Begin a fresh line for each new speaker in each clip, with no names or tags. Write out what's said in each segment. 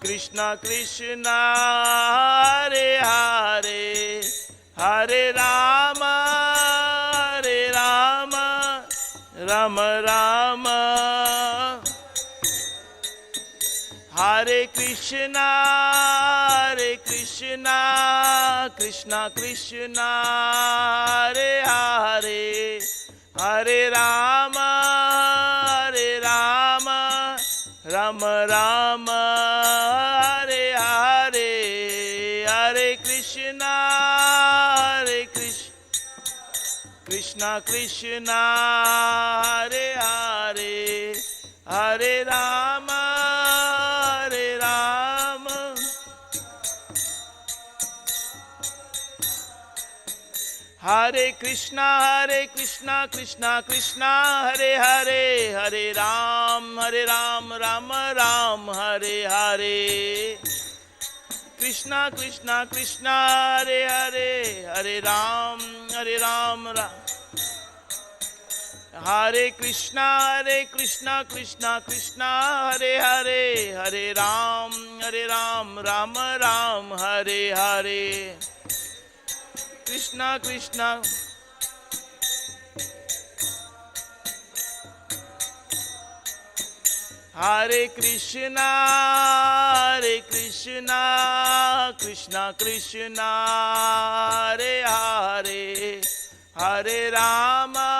Krishna Krishna Hare Hare Hare Rama Rama Rama Hare Krishna Krishna Krishna Hare Hare Hare Rama Rama Rama Hare Hare Hare Krishna Krishna Krishna Hare Hare Hare Rama Hare Krishna Krishna Krishna Hare Hare Hare Ram Ram Ram Hare Hare Krishna Krishna Hare Hare Hare Ram Ram Hare Krishna Krishna Hare Hare Hare Ram Ram Ram Hare Hare Krishna Krishna Hare Krishna Krishna Krishna Hare Hare Hare Rama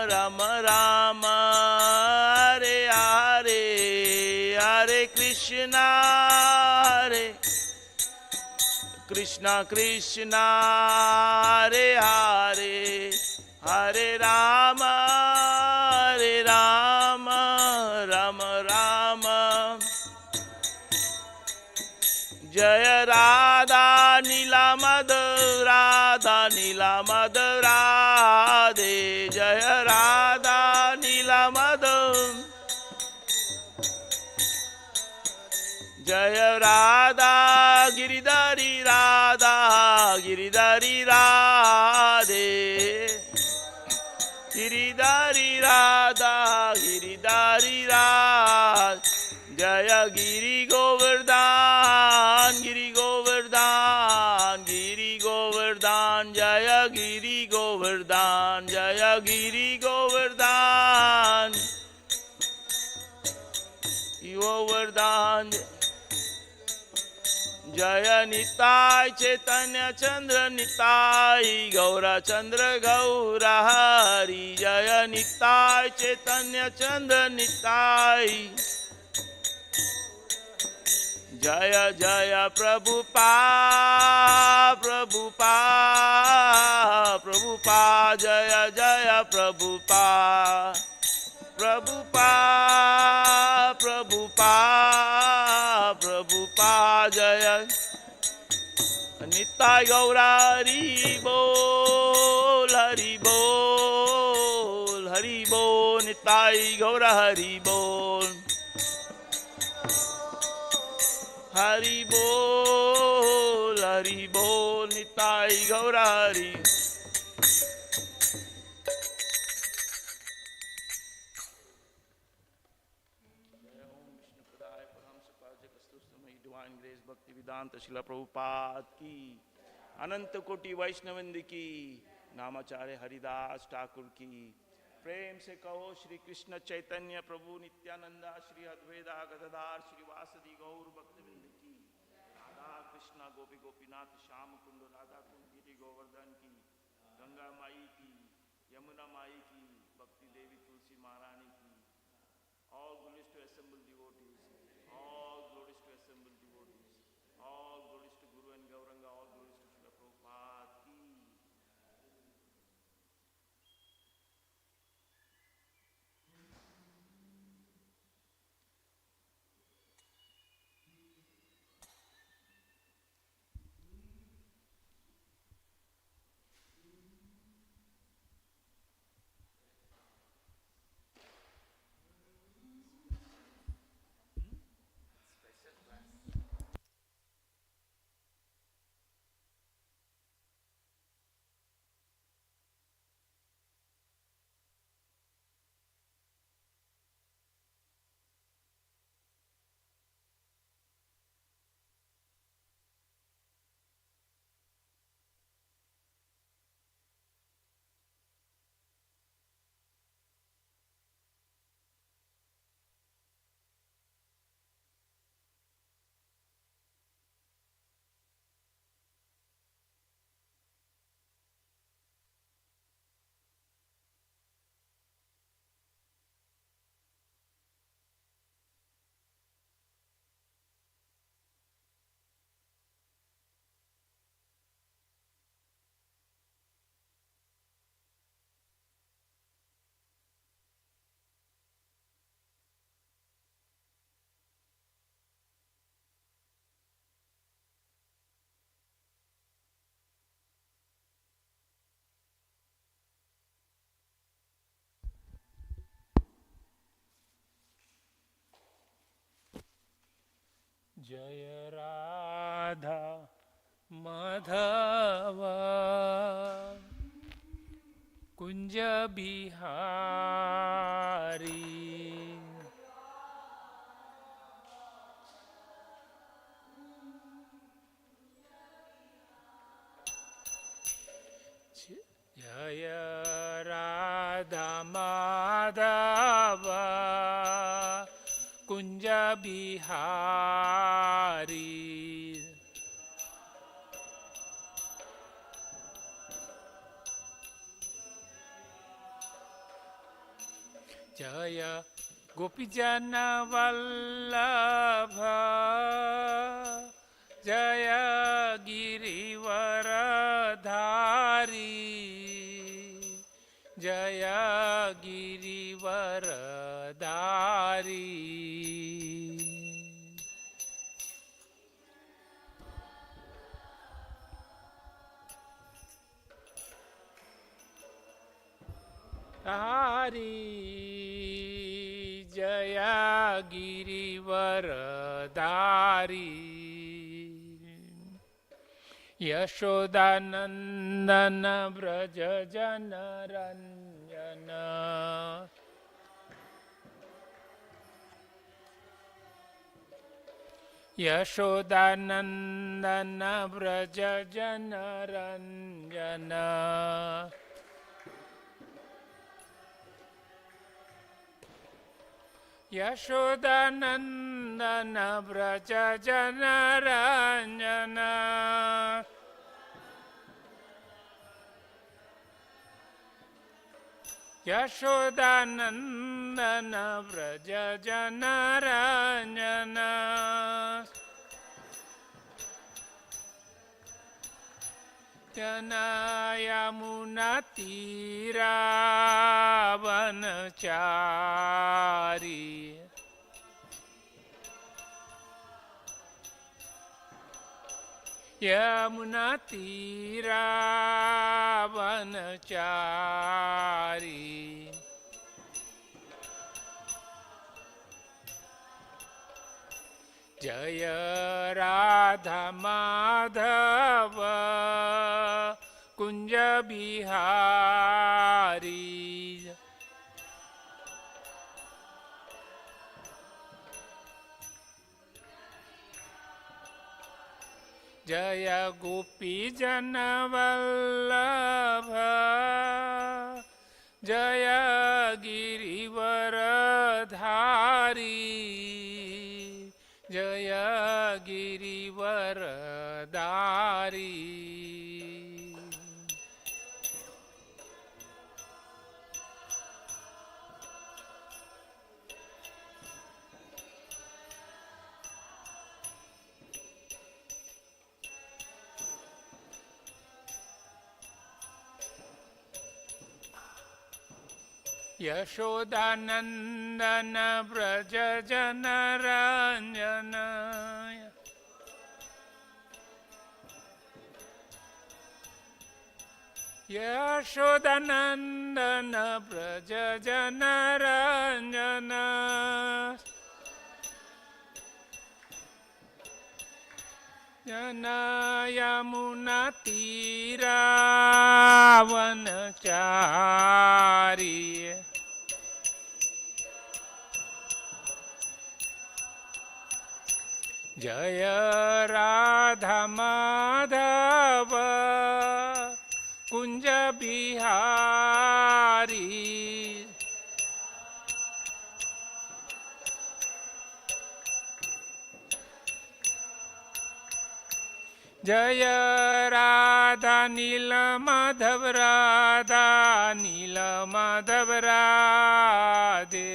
Rama Rama Hare Hare Hare Krishna Krishna Krishna Hare Hare Hare Rama Rama Rama Jaya Radha Nila Madhu Radhe Jaya Radha Nila Madhu Jaya Radha Giridhari Radhe Giridhari Radha Giridhari Radha Jaya Giri Govardhan Jaya Giri Govardhan Jaya Nitai Chaitanya Chandra Nitai Gaura Chandra Gaura Hari Jaya Nitai Chaitanya Chandra Nitai Jaya Jaya Prabhupada Jaya Jaya Prabhupada Jaya Nitai Gaura Hari Bol Nitai Gaura Hari Bol Nitai Gaura Hari Divine Grace Bhakti Vedanta Srila Prabhupada की अनंत कोटि वैष्णववृंद की नामाचार्य हरिदास ठाकुर की प्रेम से कहो श्री कृष्ण चैतन्य प्रभु नित्यानंदा श्री अद्वैता गदाधर श्रीवासदि गौर भक्तवृंद की राधा कृष्ण गोपी गोपीनाथ श्याम कुंड राधा कुंड गिरि गोवर्धन की गंगा माई की यमुना माई की भक्ति देवी तुलसी महारानी की all glories to assembled devotees all glories to assembled devotees all glories to Guru and Gauranga all glories to Srila Prabhupada ki
जय राधा माधव कुंज बिहारी जय राधा माधव कुंज बिहारी जय गोपीजन वल्लभ जय गिरिवरधारी जय गिरिवरधारी हरि जय गिरिवरधारी यशोदानंदन व्रज जनरंजन यशोदानंदन व्रज जनरंजन यशोदानंदन व्रज जनरंजन यशोदानंदन व्रज जनरंजन यमुना तीरावनचारी यमुना तीरावनचारी जय राधा माधव कुंज बिहारी जय गोपी जन वल्लभ जय गिरिवरधारी जय गिरिवरधारी यशोदानंदन व्रज जनरंजन यशोदानंदन व्रज जनरंजन यमुना तीरावनचारी जय राधा माधव कुंज बिहारी जय राधा नील माधव राधा नील माधव राधे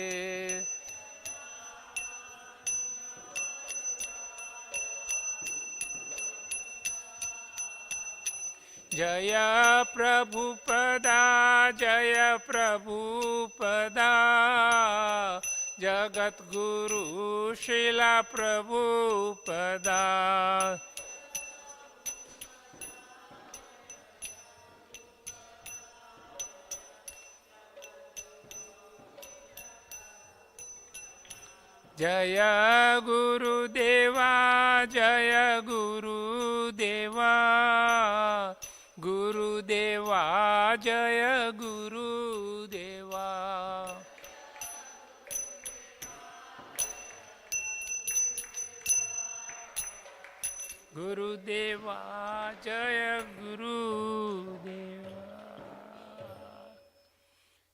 जय प्रभुपदा जय प्रभुपदा जगत गुरु शिला प्रभुपदा जय गुरुदेवा जय गुरुदेवा। गुरुदेवा जय गुरुदेवा।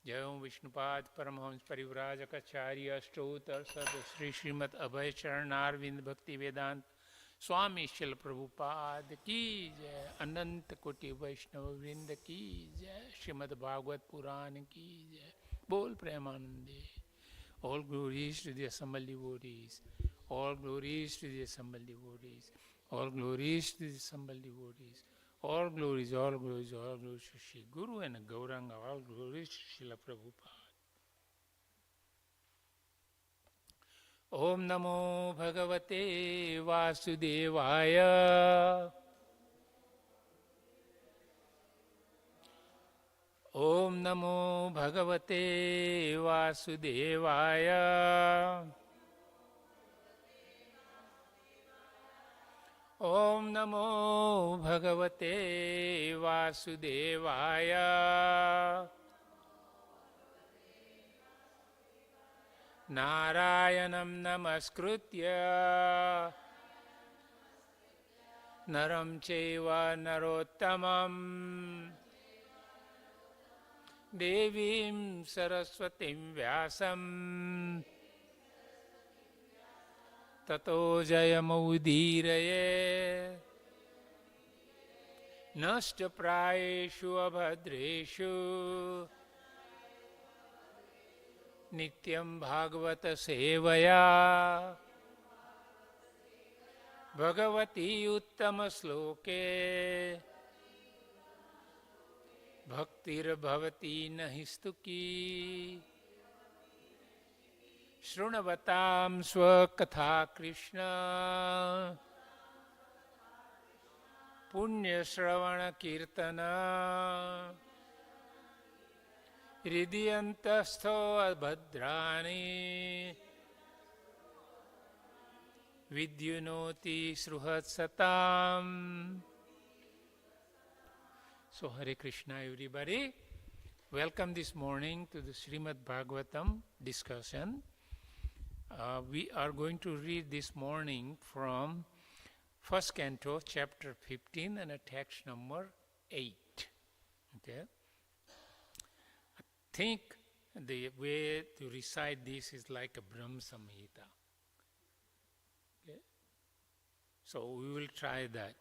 जय ओं विष्णुपाद परमहंस परिव्राजकाचार्य अष्टोत्तर सद श्री श्रीमद अभय चरणारविंद भक्ति वेदांत स्वामी शिल प्रभुपाद की जय। अनंत कोटि वैष्णव वृंद की जय। श्रीमद् भागवत पुराण की जय। बोल प्रेमानंदे। All glories to the assembled devotees. All glories to the assembled devotees. All glories to the assembled devotees. All glories, all glories, all glories to Shri Guru and Gauranga. All glories to Srila Prabhupada. Om Namo Bhagavate Vasudevaya. Om Namo Bhagavate Vasudevaya. Om Namo Bhagavate Vasudevaya. Narayanam namaskritya naram chaiva narottamam devim saraswatim vyasam tato jayamudiraye nashta prayeshu abhadreshu नित्यं भागवत सेवया भगवती उत्तम श्लोके भक्तिर्भवती नहि स्तुकी शृण्वतां स्वकथा कृष्ण पुण्यश्रवण कीर्तन हृदयन्तस्थो अभद्राणि विद्युनोति सृहत्सताम्. So Hare Krishna everybody. Welcome this morning to the Srimad Bhagavatam discussion. We are going to read this morning from first canto chapter 15 and a text number 8. Okay. I think the way to recite this is like a Brahma Samhita. Okay? So we will try that.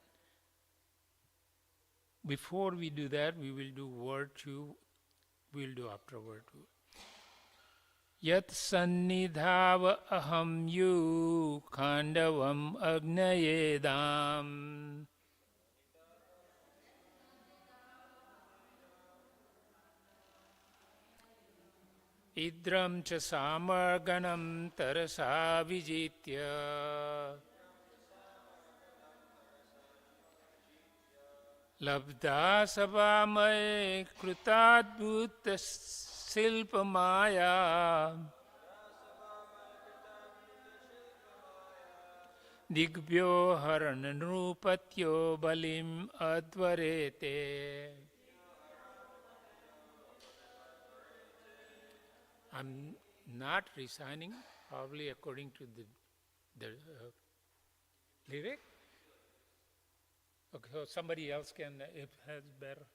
Before we do that, we will do word 2. We will do after word 2. Yat sannidhav aham yu khandavam agnayedam. Idram cha samarganam tarasa vijitya. Labdha sabhamay krutadbhuta silpamaya. Digbyo harananrupatyo balim advarete. I'm not reciting probably according to the lyric. Okay, so somebody else can, if has better.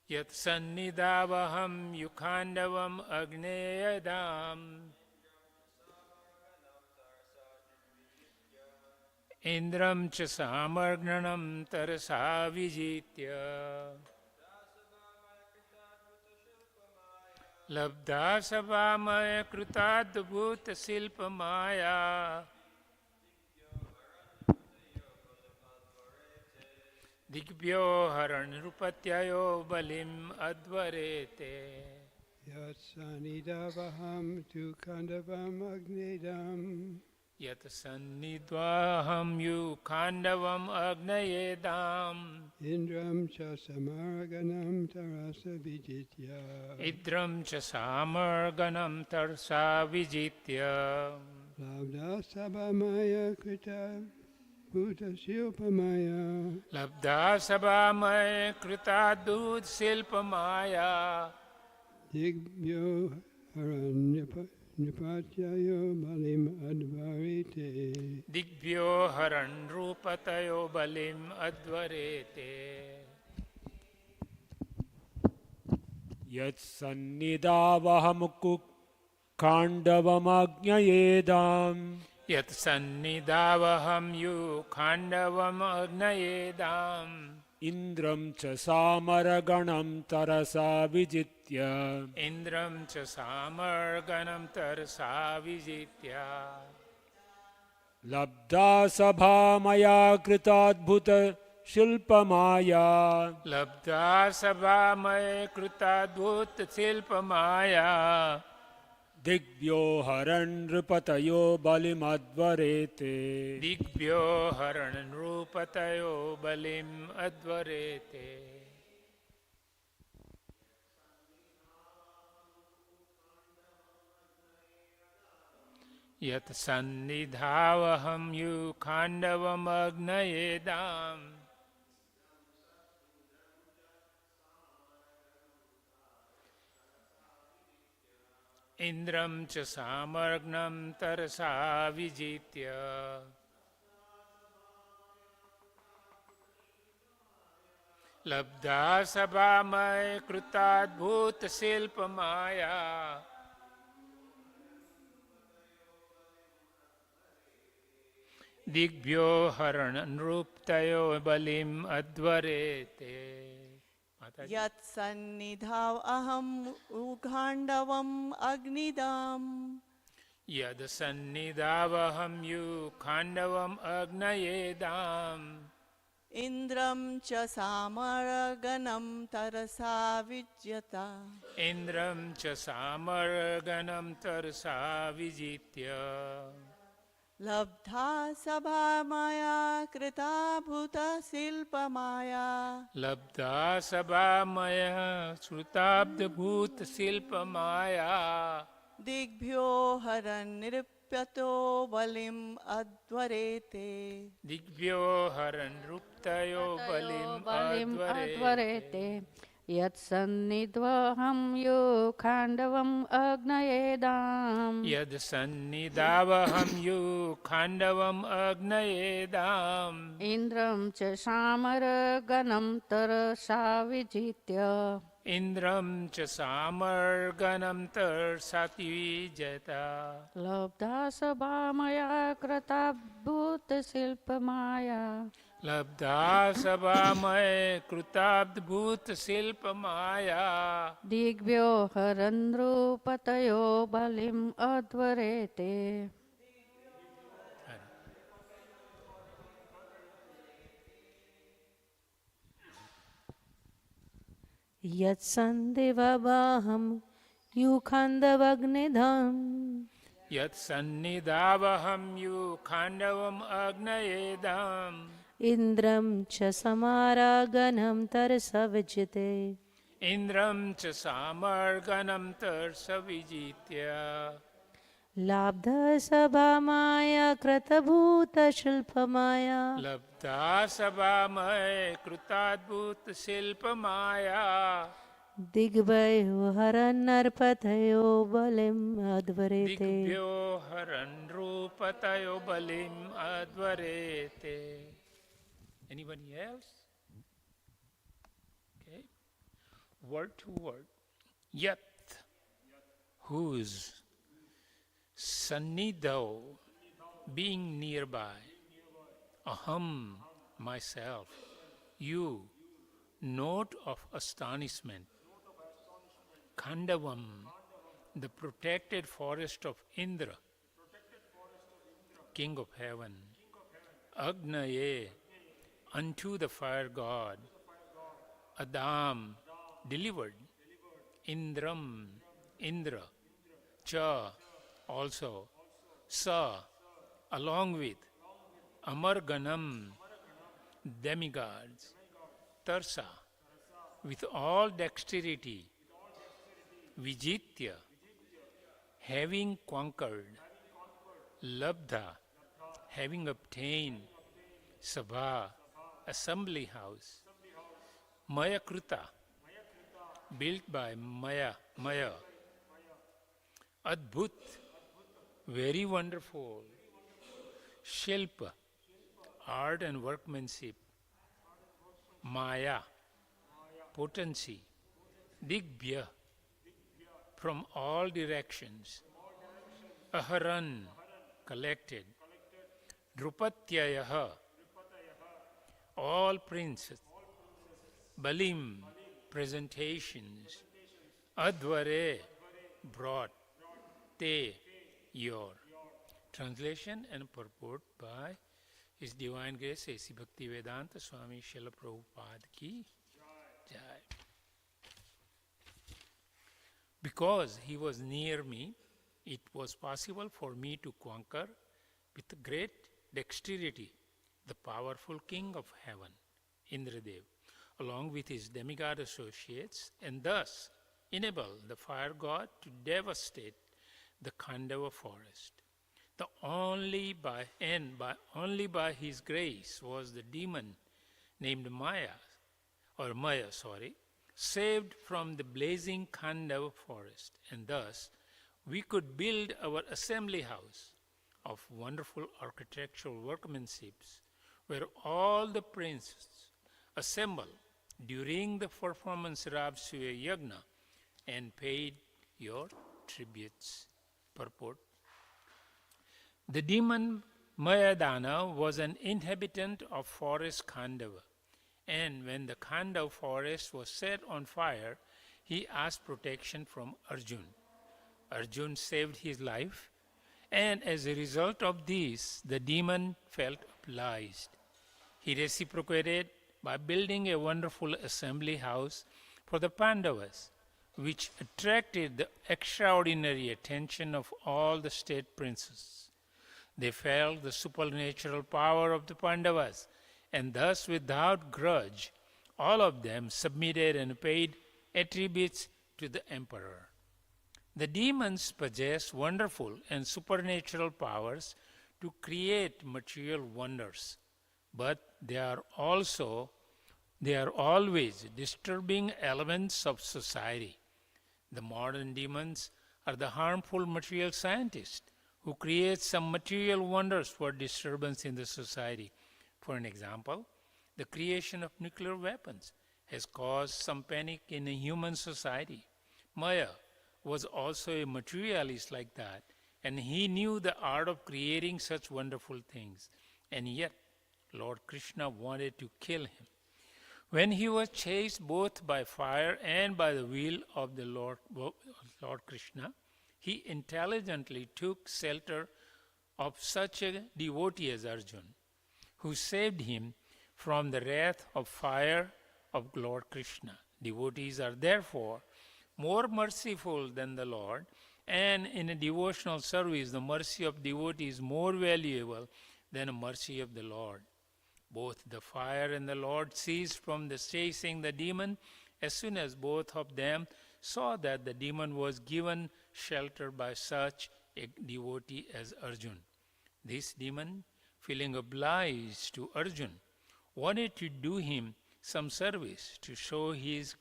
Yat sannidavaham yukhandavam agneyadam. Indram cha samargnanam tarasa vijitya. Labdha sabhamaya krutadbhuta silpamaya. Digbyo haranrupatyayo balim advarete.
Yat sannidavaham tu kandavam agnedam.
Yat sannidvaham yu khandavam agnayedam.
Indram cha samarganam tarasa vijitya.
Idram cha samarganam tarsa vijitya.
Labdha sabhamaya krita कृताद्भुतशिल्पमाया
लब्धा सभामय कृताद्भुत शिल्प माया
दिग्भ्यो हरण्यपात्यायो बलिम अध्वरिते
दिग्भ्यो हरण रूपतयो बलिम अध्वरेते
यत्सन्निधावहमुकुखाण्डवमज्ञयेदाम्
यत्सन्निधावहं यु खाण्डवमग्नयेदाम्
इन्द्रं च सामरगणं तरसा विजित्य
इन्द्रं च सामर्गणं तरसा विजित्य
लब्धा सभा मया कृताद्भुत शिल्पमाया
लब्धा सभामय कृताद्भुत शिल्प माया
दिग्भ्यो हरन् नृपतयो बलिमध्वरेते
दिग्भ्यो हरण नृपतयो बलिम अध्वरेते यत् सन्निधावहं यु खाण्डवमग्नयेदाम् इन्द्रं च सामर्ग्नं तरसा विजित्य लब्धा सभामय कृताद्भुत शिल्प माया दिग्भ्यो हरण नृपतयो बलिम अध्वरेते
यत्सन्निधाव अहम उघाण्डवम् अग्निदाम्
यद सन्निधावहं यु खाण्डवम् अग्नयेदाम्
इन्द्रं च सामरगणं तरसा विज्यता
इन्द्रं च सामर्गणं तरसा विजित्य
लब्धा सभा माया कृता भूत शिल्पमाया
लब्धा सभामयः श्रुताब्धभूत शिल्प माया
दिग्भ्यो हरन्नृप्यतो बलिम् अध्वरेते
दिग्भ्यो हरन् नृपतयो बलिम् अध्वरेते
अध्वरेते यत्सन्निध्वहं यो खाण्डवम् अग्नयेदाम्
यद् सन्निधावहं यु खाण्डवम् अग्नयेदाम्
इन्द्रं च सामरगणं तरसा विजित्य
इन्द्रं च सामर्गणं तरसाति विजता
लब्धा सभा मया कृता भूतशिल्पमाया
लब्धा सभामय कृताद्भुत शिल्प माया
दिग्भ्यो हरन्नृपतयो बलिम् अध्वरेते
यत्सन्दिववाहं युखान्दवग्निधम्
यत्सन्निधावहं यु खाण्डवम् अग्नयेदाम्
इन्द्रं च समारागनं तरसविजिते
इन्द्रं च सामर्गणं तरसविजित्य
लाब्धसभामाया कृतभूतशिल्पमाया
लब्धा सभामय कृताद्भुत शिल्प माया
दिग्भयो हरन्नर्पतयो बलिम् अध्वरेते
दिग्भ्यो हरन् नृपतयो बलिम् अध्वरेते. Anybody else? Okay. Word to word. Yat, whose, sannidho, being nearby, aham, myself, you, note of astonishment, khandavam, the protected forest of Indra, king of heaven, agnaye, unto the fire god, Adam, delivered, Indram, Indra, Cha, also, Sa, along with, Amarganam, demigods, Tarsa, with all dexterity, Vijitya, having conquered, Labdha, having obtained, Sabha, assembly house. Maya Kruta, built by Maya. Adbhut, very wonderful. Shilpa, art and workmanship. Maya, potency. Digbya, from all directions. Aharan, collected. Drupatyayaha, all princes. Balim, presentations. Advare, brought. Te, your. Translation and purport by His Divine Grace A.C. Bhaktivedanta Swami Srila Prabhupada ki Jai. Because he was near me, it was possible for me to conquer with great dexterity the powerful king of heaven, Indradev, along with his demigod associates, and thus enable the fire god to devastate the Khandava forest. Only by his grace was the demon named Maya, saved from the blazing Khandava forest, and thus we could build our assembly house of wonderful architectural workmanships, where all the princes assembled during the performance of Rajasuya Yagna and paid your tributes. Purport. The demon Mayadana was an inhabitant of forest Khandava, and when the Khandava forest was set on fire, he asked protection from Arjun. Arjun saved his life, and as a result of this, the demon felt obliged. He reciprocated by building a wonderful assembly house for the Pandavas, which attracted the extraordinary attention of all the state princes. They felt the supernatural power of the Pandavas, and thus without grudge, all of them submitted and paid attributes to the emperor. The demons possess wonderful and supernatural powers to create material wonders, but they are always disturbing elements of society. The modern demons are the harmful material scientists who create some material wonders for disturbance in the society. For an example, the creation of nuclear weapons has caused some panic in a human society. Maya was also a materialist like that, and he knew the art of creating such wonderful things, and yet Lord Krishna wanted to kill him. When he was chased both by fire and by the will of the Lord Krishna, he intelligently took shelter of such a devotee as Arjun, who saved him from the wrath of fire of Lord Krishna. Devotees are therefore more merciful than the Lord, and in a devotional service, the mercy of devotee is more valuable than the mercy of the Lord. Both the fire and the Lord ceased from chasing the demon as soon as both of them saw that the demon was given shelter by such a devotee as Arjun. This demon, feeling obliged to Arjun, wanted to do him some service to show his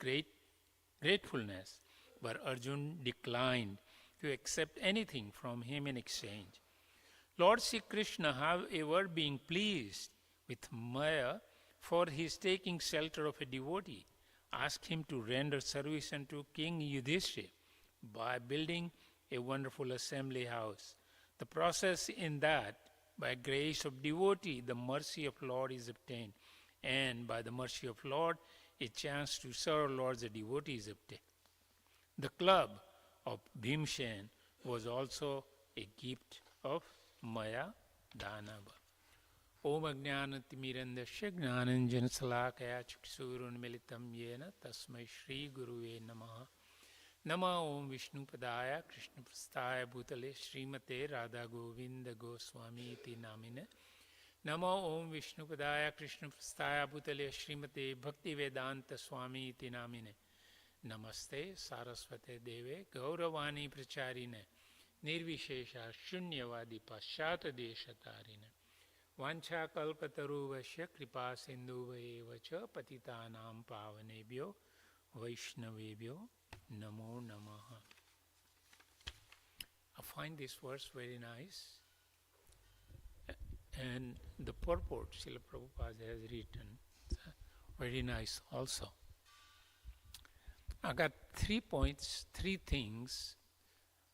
gratefulness, but Arjun declined to accept anything from him in exchange. Lord Sri Krishna, however, being pleased with Maya for his taking shelter of a devotee, asked him to render service unto King Yudhishthira by building a wonderful assembly house. The process in that, by grace of devotee, the mercy of Lord is obtained, and by the mercy of Lord, a chance to serve Lord as a devotee is obtained. The club of Bhimsen was also a gift of Maya Danava. Om Ajnanatimirandasya Gnananjana Salakaya Chuksurunmilitam Yena Tasmai Shri Guruve Namaha. Nama Om Vishnu Padaya Krishna Prasthaya Bhutale Srimate Radha Govinda Goswami Iti Namine. Nama Om Vishnu Padaya Krishna Prasthaya Bhutale Srimate Bhakti Vedanta Swami Iti Namine. Namaste Saraswate Deve Gauravani Pracharine Nirvishesha Shunyavadi Paschata Deshatarine Vancha kalpataruvasya kripa sindhuveva cha patitanam pavanebhyo vaishnavebhyo namo namaha. I find this verse very nice. And the purport Srila Prabhupada has written, very nice also. I got 3 points, 3 things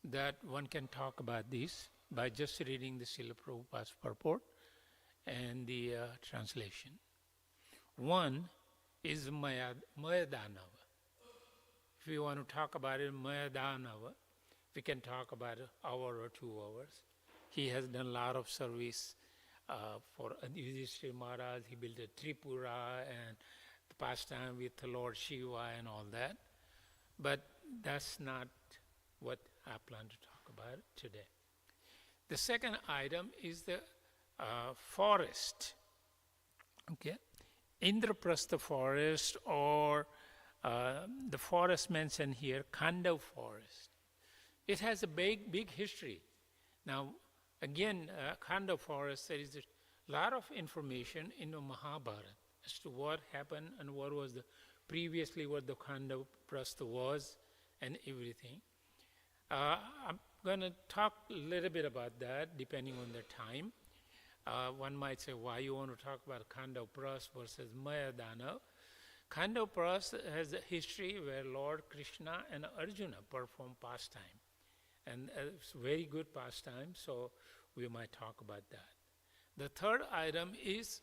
that one can talk about this by just reading the Srila Prabhupada's purport and the translation. One is Mayadanava. If we want to talk about it, Mayadanava, we can talk about an hour or 2 hours. He has done a lot of service for Yudhishthira Maharaj. He built a Tripura and the pastime with Lord Shiva and all that. But that's not what I plan to talk about today. The second item is the forest. Okay, Indraprastha forest, or the forest mentioned here, Khandav forest. It has a big history. Now, again, Khandav forest, there is a lot of information in the Mahabharata as to what happened and what was previously what the Khandaprastha was and everything. I'm going to talk a little bit about that depending on the time. One might say, why you want to talk about Khandaprastha versus Mayadana? Khandaprastha has a history where Lord Krishna and Arjuna perform pastime. And it's very good pastime, so we might talk about that. The third item is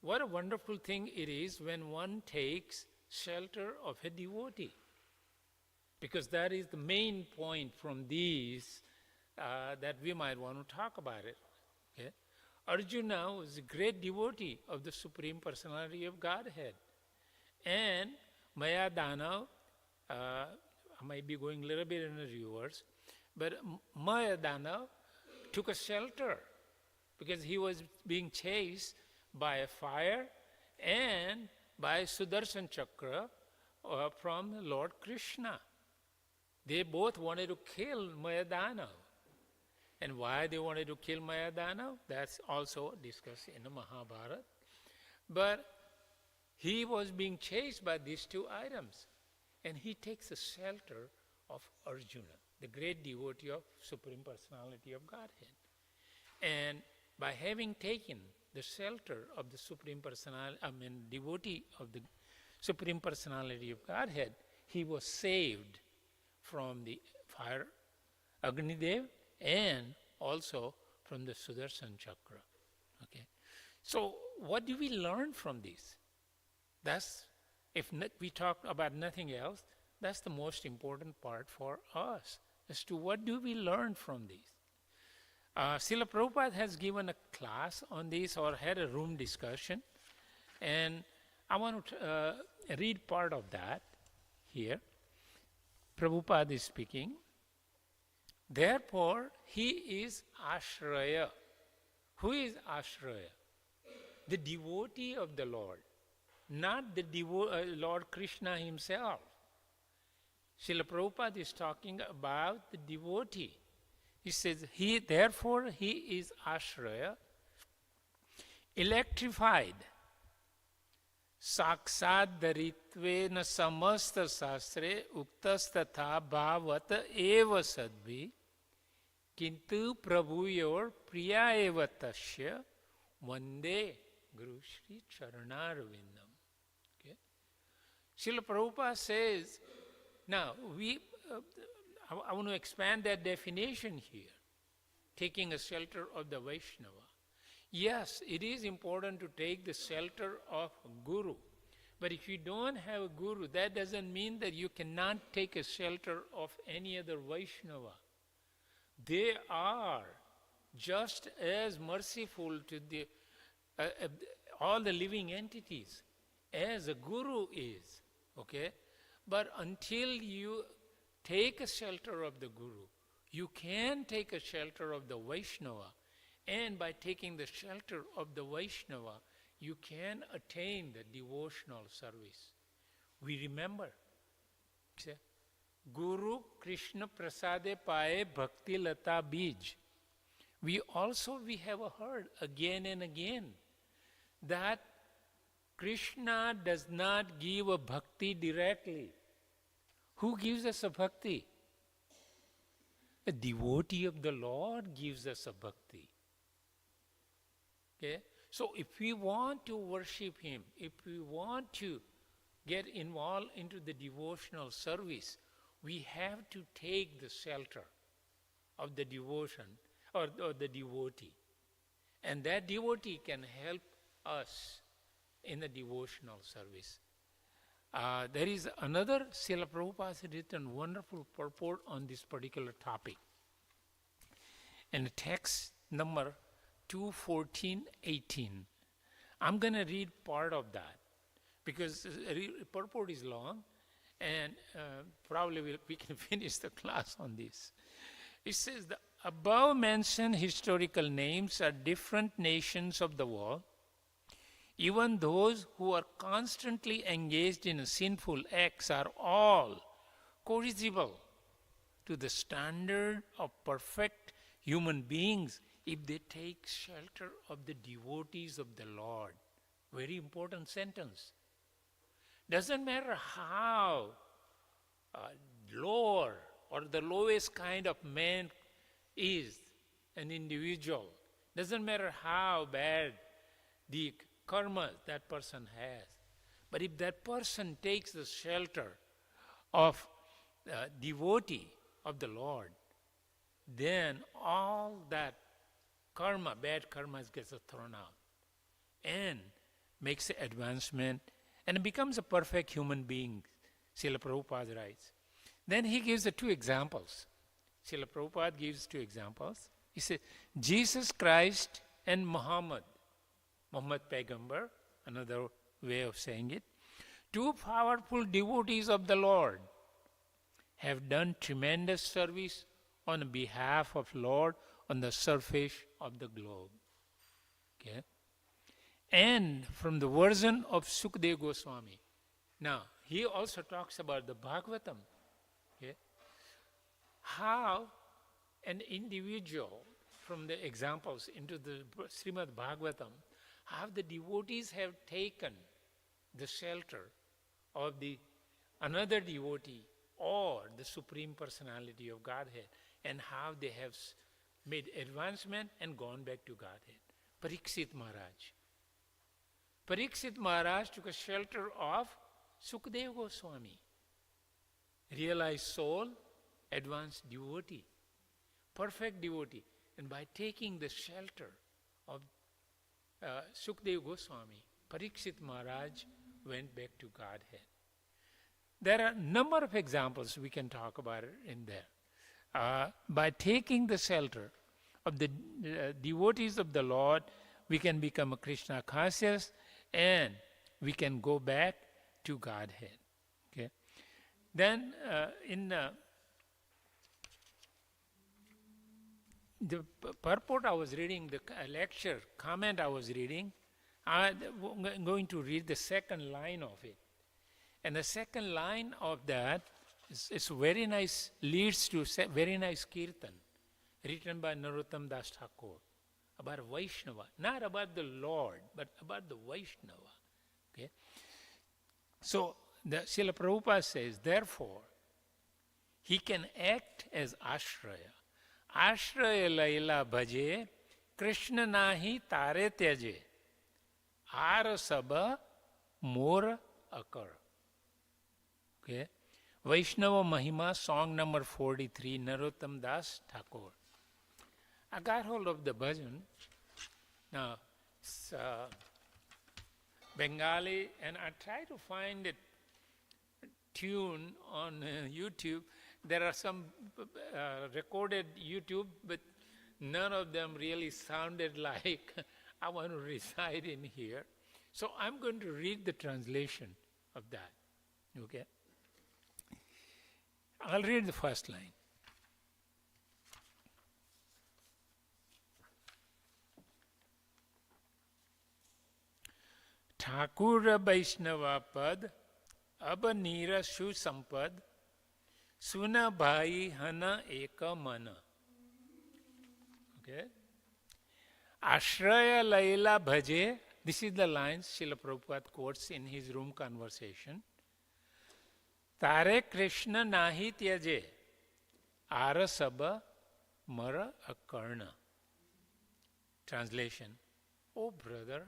what a wonderful thing it is when one takes shelter of a devotee. Because that is the main point from these that we might want to talk about it. Okay? Arjuna was a great devotee of the Supreme Personality of Godhead. And Mayadana, I might be going a little bit in the reverse, but Mayadana took a shelter because he was being chased by a fire and by Sudarshan Chakra from Lord Krishna. They both wanted to kill Mayadana. And why they wanted to kill Mayadana, that's also discussed in the Mahabharata. But he was being chased by these 2 items. And he takes the shelter of Arjuna, the great devotee of Supreme Personality of Godhead. And by having taken the shelter of the Supreme Personality, devotee of the Supreme Personality of Godhead, he was saved from the fire, Agnidev, and also from the Sudarshan Chakra. Okay, so what do we learn from this? That's, if we talk about nothing else, that's the most important part for us, as to what do we learn from this. Srila Prabhupada has given a class on this or had a room discussion, and I want to read part of that here. Prabhupada is speaking. Therefore, he is Ashraya. Who is Ashraya? The devotee of the Lord, not the Lord Krishna himself. Srila Prabhupada is talking about the devotee. He says, therefore he is Ashraya, electrified, saksad daritvena samasta sastre uktastatha bhavata eva sadbhi kintu prabhuyor priya eva tasya vande Guru Shri Charanarvindam. Okay? Srila Prabhupada says, now I want to expand that definition here, taking a shelter of the Vaishnava. Yes, it is important to take the shelter of Guru. But if you don't have a Guru, that doesn't mean that you cannot take a shelter of any other Vaishnava. They are just as merciful to all the living entities as a Guru is. Okay? But until you take a shelter of the Guru, you can take a shelter of the Vaishnava. And by taking the shelter of the Vaishnava, you can attain the devotional service. We remember, Guru Krishna Prasade Paye Bhakti Lata Bij. we have heard again and again that Krishna does not give a bhakti directly. Who gives us a bhakti? A devotee of the Lord gives us a bhakti. Okay? So if we want to worship Him, if we want to get involved into the devotional service, we have to take the shelter of the devotion or the devotee. And that devotee can help us in the devotional service. There is another, Srila Prabhupada has written wonderful purport on this particular topic. In the text number 214.18. I'm going to read part of that because the purport is long and probably we can finish the class on this. It says the above mentioned historical names are different nations of the world. Even those who are constantly engaged in sinful acts are all corrigible to the standard of perfect human beings if they take shelter of the devotees of the Lord. Very important sentence. Doesn't matter how lower or the lowest kind of man is an individual. Doesn't matter how bad the karma that person has. But if that person takes the shelter of devotee of the Lord, then all that karma, bad karma gets thrown out and makes advancement and becomes a perfect human being, Srila Prabhupada writes. Then he gives the two examples. Srila Prabhupada gives two examples. He says, Jesus Christ and Muhammad Paigambar, another way of saying it, two powerful devotees of the Lord have done tremendous service on behalf of Lord on the surface of the globe. Okay? And from the version of Sukadeva Goswami. Now, he also talks about the Bhagavatam. Okay? How an individual, from the examples into the Srimad Bhagavatam, how the devotees have taken the shelter of the another devotee or the Supreme Personality of Godhead, and how they have made advancement and gone back to Godhead. Parikshit Maharaj. Parikshit Maharaj took a shelter of Sukadeva Goswami. Realized soul, advanced devotee, perfect devotee. And by taking the shelter of Sukadeva Goswami, Parikshit Maharaj went back to Godhead. There are a number of examples we can talk about in there. By taking the shelter of the devotees of the Lord, we can become a Krishna conscious and we can go back to Godhead. Okay. Then in the purport I was reading, the lecture comment I was reading, I'm going to read the second line of it. And the second line of that is very nice, leads to very nice kirtan written by Naynamrita Dasa about Vaishnava, not about the Lord, but about the Vaishnava. Okay? So the Srila Prabhupada says, therefore, he can act as Ashraya. Ashraya Laila Bhaje, Krishna Nahi Tare Tyaje, Ara Sabha Mora Akar. Okay? Vaishnava Mahima, song number 43, Narotam Das Thakur. I got hold of the bhajan. Now, it's Bengali, and I try to find a tune on YouTube. There are some recorded YouTube, but none of them really sounded like I want to recite in here. So I'm going to read the translation of that. Okay? I'll read the first line. Thakur Vaishnava Pad, Ab Nira Shu Sampad, Suna Bhai Hana Eka Mana. Okay? Ashraya Laila Bhaje. This is the lines Srila Prabhupada quotes in his room conversation. Tare Krishna nahi tyaje, arasaba mara akarna. Translation. Oh brother,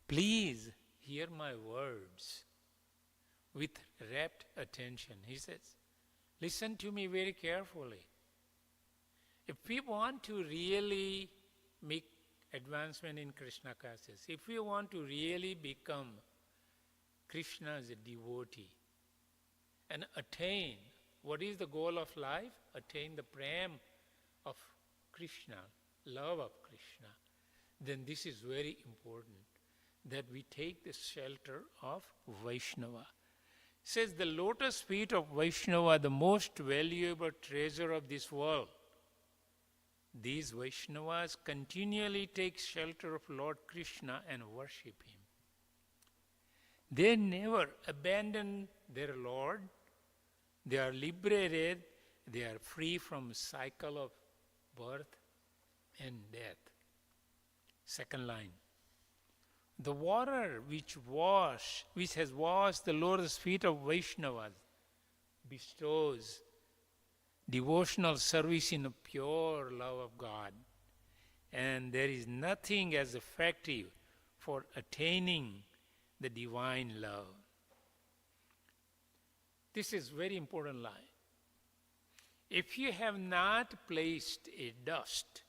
please hear my words with rapt attention. He says, listen to me very carefully. If we want to really make advancement in Krishna consciousness, if we want to really become Krishna's devotee and attain, what is the goal of life? Attain the prem of Krishna, love of Krishna. Then this is very important that we take the shelter of Vaishnava. Says the lotus feet of Vaishnava, the most valuable treasure of this world. These Vaishnavas continually take shelter of Lord Krishna and worship him. They never abandon their Lord. They are liberated. They are free from cycle of birth and death. Second line. The water which has washed the lotus feet of Vaishnavas bestows devotional service in a pure love of God. And there is nothing as effective for attaining the divine love. This is very important line. If you have not placed a dust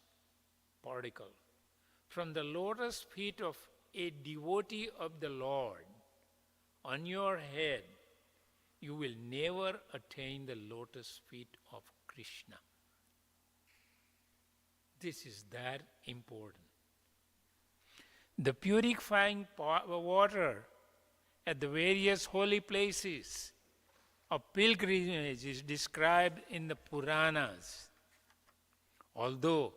particle from the lotus feet of a devotee of the Lord on your head, you will never attain the lotus feet of Krishna. This is that important. The purifying water at the various holy places of pilgrimage is described in the Puranas. Although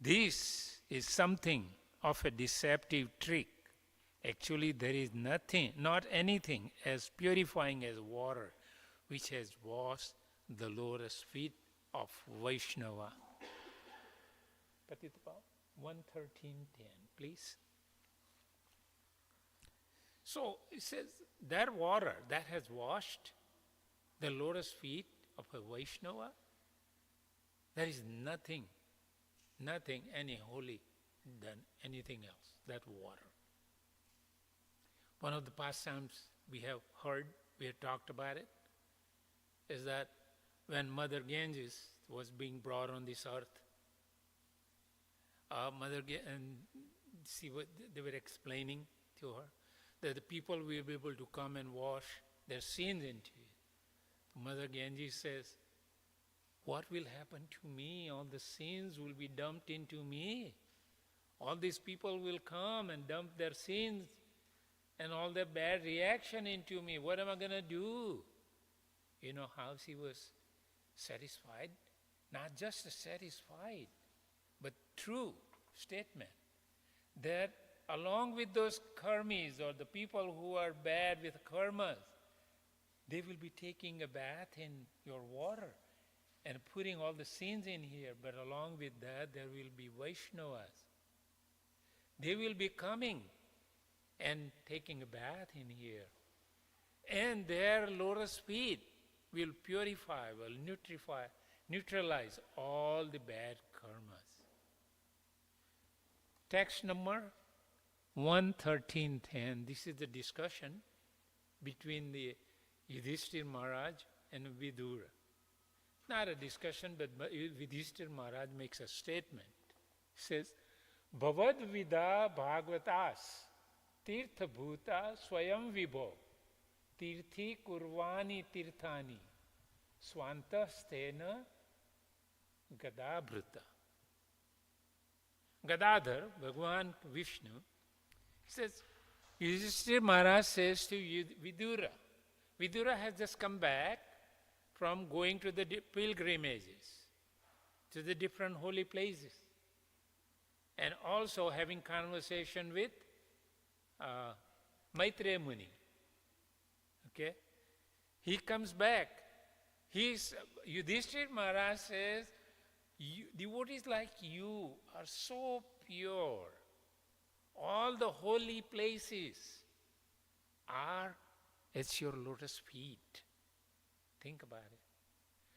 this is something of a deceptive trick, actually there is not anything as purifying as water which has washed the lotus feet of Vaishnava. Patitapa 113.10, please. So it says that water that has washed the lotus feet of a Vaishnava, there is nothing any holy than anything else, that water. One of the pastimes we have heard, we have talked about it, is that when Mother Ganges was being brought on this earth, they were explaining to her that the people will be able to come and wash their sins into it. Mother Ganges says, what will happen to me? All the sins will be dumped into me. All these people will come and dump their sins and all their bad reaction into me. What am I going to do? You know how she was satisfied? Not just satisfied, but true statement that along with those karmis or the people who are bad with karmas, they will be taking a bath in your water and putting all the sins in here. But along with that, there will be Vaishnavas. They will be coming and taking a bath in here. And their lotus feet will purify, will neutralize all the bad karmas. Text number 113.10. This is the discussion between the Yudhishthira Maharaj and Vidura. Not a discussion, but Yudhishthira Maharaj makes a statement. He says, Bhavad Vida Bhagavatas Tirtha Bhuta Swayam Vibho Tirthi Kurvani Tirthani Swanta Stena Gadabhrita. Gadadhar, Bhagwan Vishnu, says, Yudhishthira Maharaj says to Vidura, Vidura has just come back from going to the pilgrimages, to the different holy places, and also having conversation with Maitreya Muni. Okay? He comes back. Yudhishthira Maharaj says, Devotees like you are so pure. All the holy places are at your lotus feet. Think about it.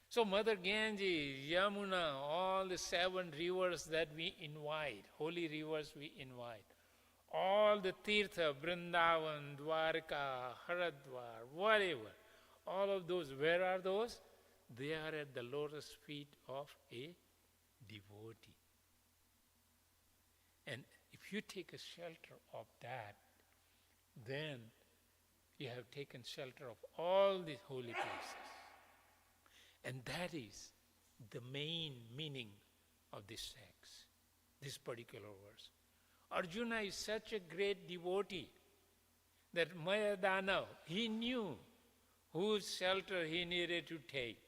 So Mother Ganges, Yamuna, all the 7 rivers that we invite, holy rivers we invite, all the Tirtha, Vrindavan, Dwarka, Haridwar, whatever, all of those, where are those? They are at the lotus feet of a devotee. And if you take a shelter of that, then you have taken shelter of all these holy places. And that is the main meaning of this text, this particular verse. Arjuna is such a great devotee that Mayadana, he knew whose shelter he needed to take.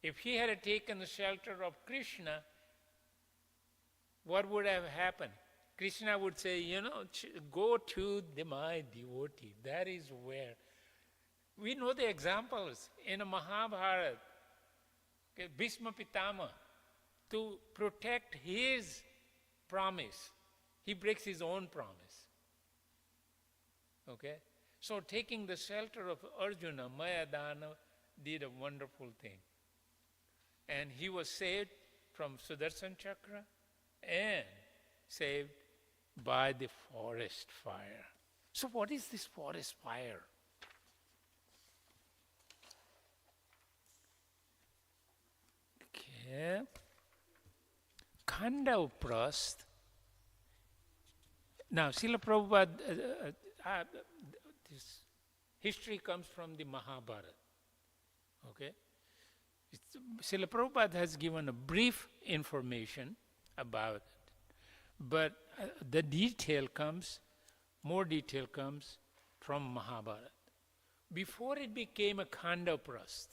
If he had taken the shelter of Krishna, what would have happened? Krishna would say, go to my devotee. That is where. We know the examples in a Mahabharata. Bhishma Pitama, to protect his promise, he breaks his own promise. Okay? So taking the shelter of Arjuna, Mayadana did a wonderful thing. And he was saved from Sudarshan Chakra and saved by the forest fire. So what is this forest fire? Okay. Khandavprasth. Now, Srila Prabhupada, this history comes from the Mahabharata. Okay? Srila Prabhupada has given a brief information about it. But the more detail comes from Mahabharata. Before it became a Khandavprasth,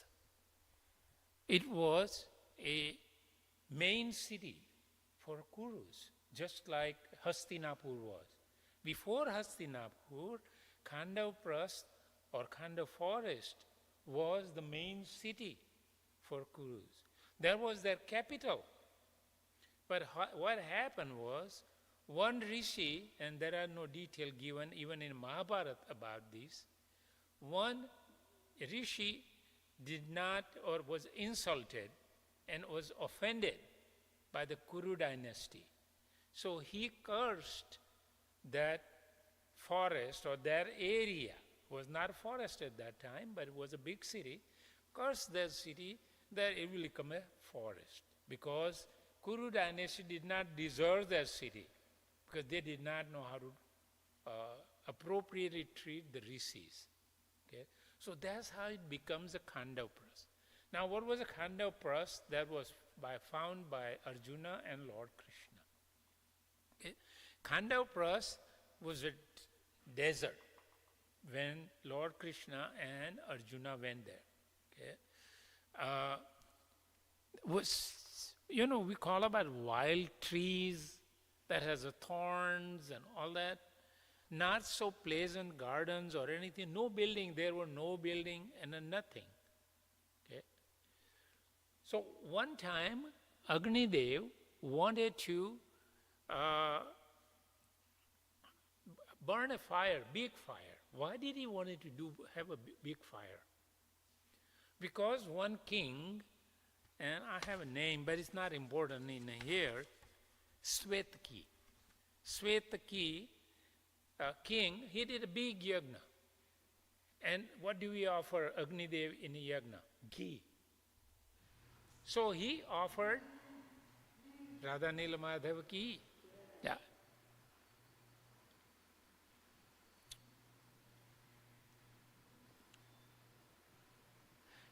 it was a main city for Kurus, just like Hastinapur was. Before Hastinapur, Khandavprasth or Khandav forest was the main city for Kurus. That was their capital. But what happened was, one rishi, and there are no detail given even in Mahabharata about this, one rishi did not or was insulted and was offended by the Kuru dynasty. So he cursed that forest or their area, was not a forest at that time, but it was a big city, cursed that city that it will become a forest. Because Kuru dynasty did not deserve that city, because they did not know how to appropriately treat the rishis. Okay? So that's how it becomes a Khandavprasth. Now what was a Khandavprasth? That was found by Arjuna and Lord Krishna. Okay? Khandavprasth was a desert when Lord Krishna and Arjuna went there. Okay? We call about wild trees that has thorns and all that. Not so pleasant gardens or anything. No building. There were no building and nothing. Okay. So one time, Agni Dev wanted to burn a fire, big fire. Why did he want to have a big fire? Because one king, and I have a name, but it's not important in here, Svetaki. Svetaki, king, he did a big yagna. And what do we offer Agni Dev in a yagna? Ghee. So he offered Radha Nilamadhava ghee. Yeah.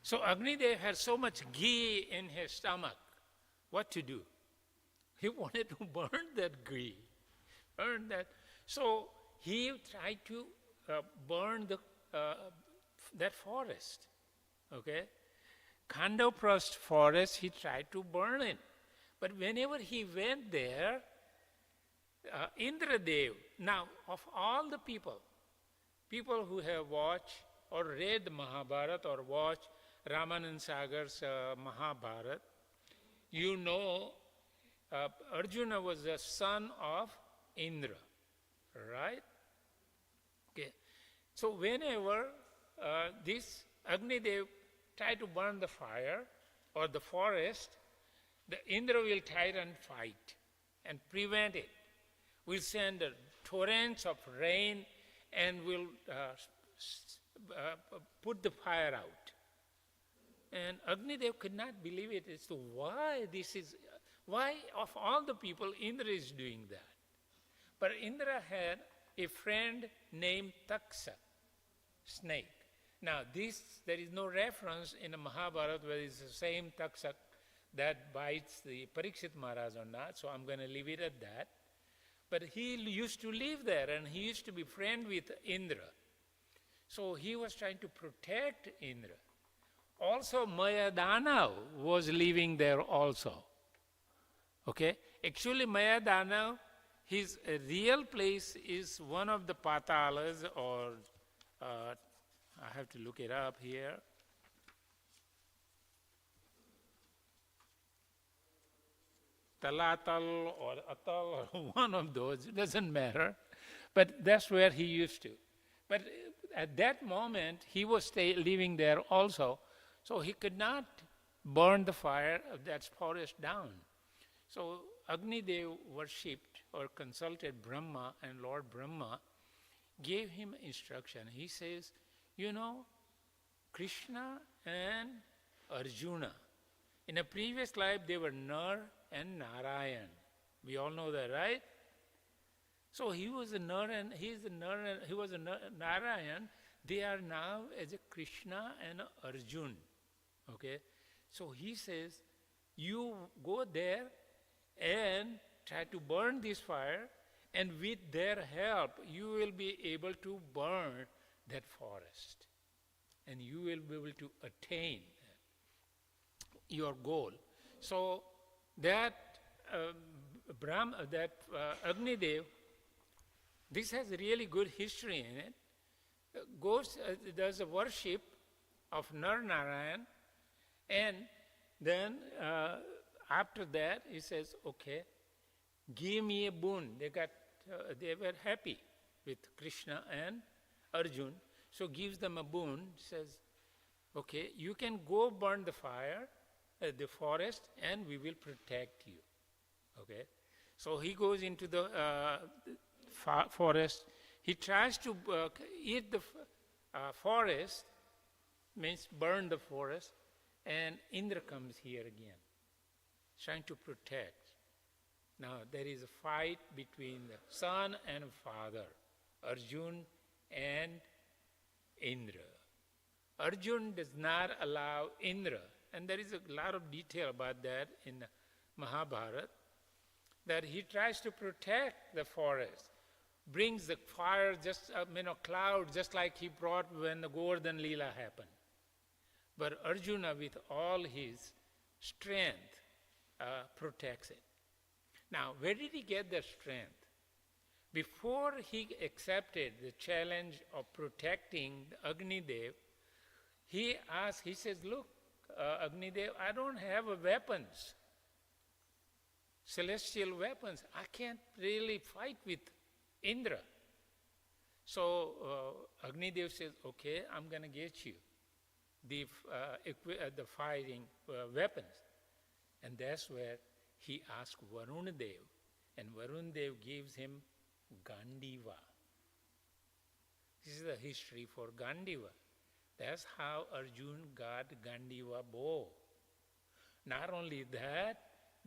So Agni Dev had so much ghee in his stomach. What to do? He wanted to burn that ghee. Burn that. So he tried to burn that forest. Okay? Khandavprasth forest, he tried to burn it. But whenever he went there, Indradev, now of all the people who have watched or read Mahabharata or watched Ramanand Sagar's Mahabharata, You know, Arjuna was the son of Indra, right? Okay. So whenever this Agnidev tried to burn the fire or the forest, the Indra will try and fight and prevent it. Will send torrents of rain and will put the fire out. And Agnidev could not believe it as to why of all the people Indra is doing that. But Indra had a friend named Taksa, snake. Now there is no reference in the Mahabharata whether it's the same Taksa that bites the Parikshit Maharaj or not, so I'm going to leave it at that. But he used to live there and he used to be friend with Indra. So he was trying to protect Indra. Also Mayadana was living there also. Okay? Actually Mayadana, his real place is one of the Patalas, or I have to look it up here. Talatal or Atal or one of those, it doesn't matter. But that's where he used to. But at that moment, he was living there also, so he could not burn the fire of that forest down. So Agnidev worshipped or consulted Brahma, and Lord Brahma gave him instruction. He says, you know, Krishna and Arjuna, in a previous life they were Nar and Narayan. We all know that, right? So he was a Nar and he was a Narayan. They are now as a Krishna and Arjun. Okay? So he says, you go there and try to burn this fire, and with their help you will be able to burn that forest. And you will be able to attain your goal. So that Agnidev, this has really good history in it. There's a worship of Nar Narayan, and then after that he says, okay, give me a boon. They were happy with Krishna and Arjun, so gives them a boon, says, okay, you can go burn the fire, the forest, and we will protect you. Okay, so he goes into the forest. He tries to eat the forest, means burn the forest, and Indra comes here again, trying to protect. Now there is a fight between the son and father, Arjun and Indra. Arjun does not allow Indra, and there is a lot of detail about that in Mahabharata, that he tries to protect the forest, brings the fire, just cloud, just like he brought when the Govardhan Leela happened. But Arjuna, with all his strength, protects it. Now, where did he get the strength? Before he accepted the challenge of protecting Agnidev, he says, look, Agnidev, I don't have weapons, celestial weapons. I can't really fight with Indra. So Agnidev says, okay, I'm going to get you the fighting weapons. And that's where he asked Varun Dev, and Varun Dev gives him Gandiva. This is the history for Gandiva. That's how Arjun got Gandiva bow. Not only that,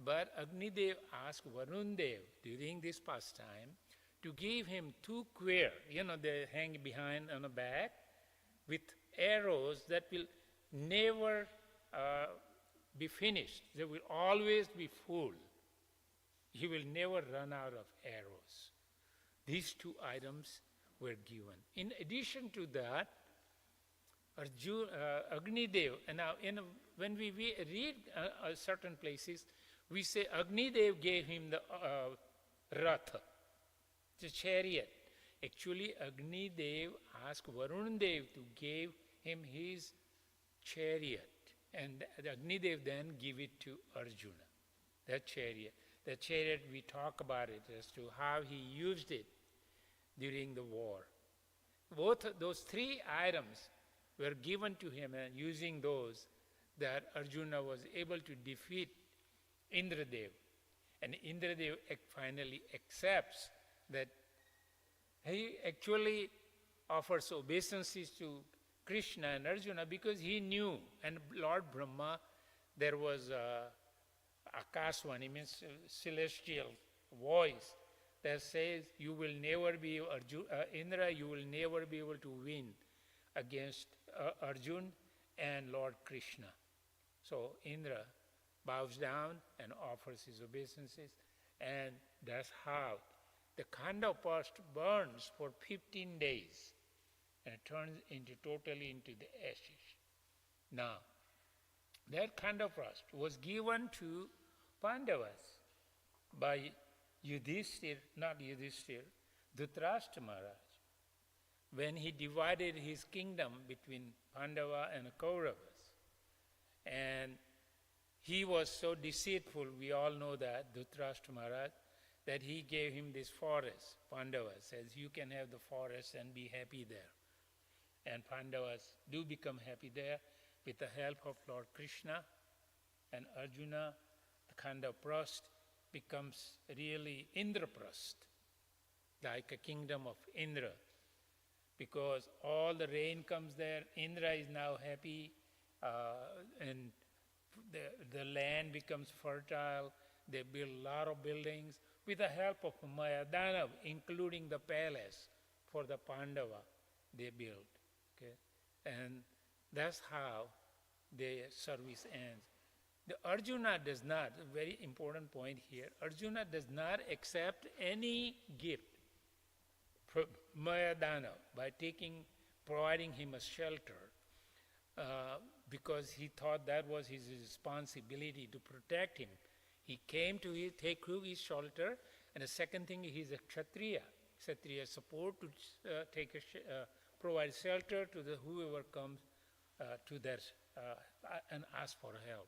but Agnidev asked Varun Dev during this pastime to give him 2 quail, they hang behind on the back, with arrows that will never be finished. They will always be full. He will never run out of arrows. These 2 items were given. In addition to that, Agnidev, and now when we read certain places, we say Agnidev gave him the Ratha, the chariot. Actually, Agnidev asked Varun Dev to give him his chariot, and Agnidev then give it to Arjuna. that chariot. The chariot, we talk about it as to how he used it during the war. Both those three items were given to him, and using those, that Arjuna was able to defeat Indradev. And Indradev finally accepts that he actually offers obeisances to Krishna and Arjuna because he knew, and Lord Brahma, there was Akaswani, means celestial voice that says, you will never be, Indra, you will never be able to win against Arjun and Lord Krishna. So Indra bows down and offers his obeisances, and that's how the Khanda past burns for 15 days and turns totally into the ashes. Now, that Khanda past was given to Pandavas by Yudhishthir, not Yudhishthir, Dhritarashtra Maharaj, when he divided his kingdom between Pandava and Kauravas. And he was so deceitful, we all know that, Dhritarashtra Maharaj, that he gave him this forest. Pandavas says, you can have the forest and be happy there. And Pandavas do become happy there with the help of Lord Krishna and Arjuna. The Khanda Prast becomes really Indraprast, like a kingdom of Indra, because all the rain comes there. Indra is now happy, and the land becomes fertile. They build a lot of buildings with the help of Mayadanav, including the palace for the Pandava they built. Okay? And that's how the service ends. The Arjuna does not, a very important point here, Arjuna does not accept any gift from Mayadanav by providing him a shelter, because he thought that was his responsibility to protect him. He came to take his shelter, and the second thing, he's a Kshatriya. Kshatriya support to provide shelter to whoever comes to their and ask for help.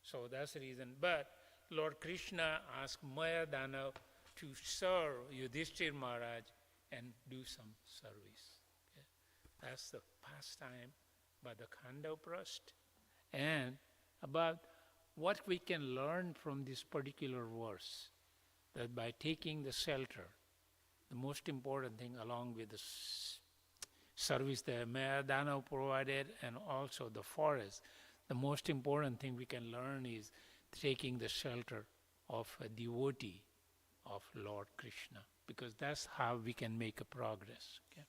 So that's the reason. But Lord Krishna asked Mayadanav to serve Yudhishthir Maharaj and do some service. Okay? That's the pastime by the Khanda Prast, and about what we can learn from this particular verse, that by taking the shelter, the most important thing, along with the service that Mayadanav provided and also the forest, the most important thing we can learn is taking the shelter of a devotee of Lord Krishna, because that's how we can make a progress. Okay?